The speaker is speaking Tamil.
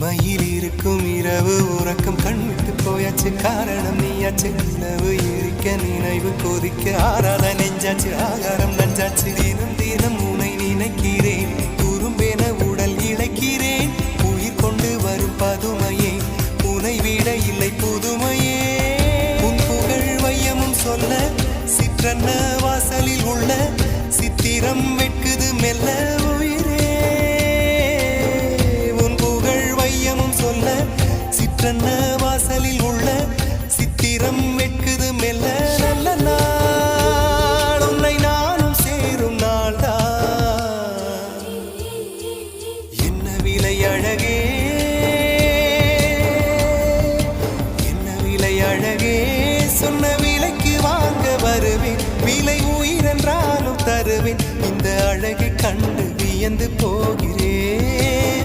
தனிமையில் இருக்கும் இரவு உறக்கம் கண்விட்டு போயாச்சு காரணம் நீயாச்சு நிலவு எரிக்க நினைவு கொதிக்க ஆறாத நெஞ்சாச்சு ஆகாரம் நஞ்சாச்சு தினம் தினம் உனை நினைக்கிறேன் குறும்பென உடல் இழைக்கிறேன் உயிர் கொண்டு வரும் பதுமையே உனை விட இல்லை புதுமையே உன் புகழ் வையமும் சொல்ல சிற்றன்ன வாசலில் உள்ள சித்திரம் வெட்குது மெல்ல சிற்றன்ன வாசலில் உள்ள சித்திரம் வெட்குது மெல்ல நல்ல நாள் உன்னை நானும் சேரும் நாள்தான் என்ன விலை அழகே என்ன விலை அழகே சொன்ன விலைக்கு வாங்க வருவேன் விலை உயிரென்றாலும் தருவேன் இந்த அழகை கண்டு வியந்து போகிறேன்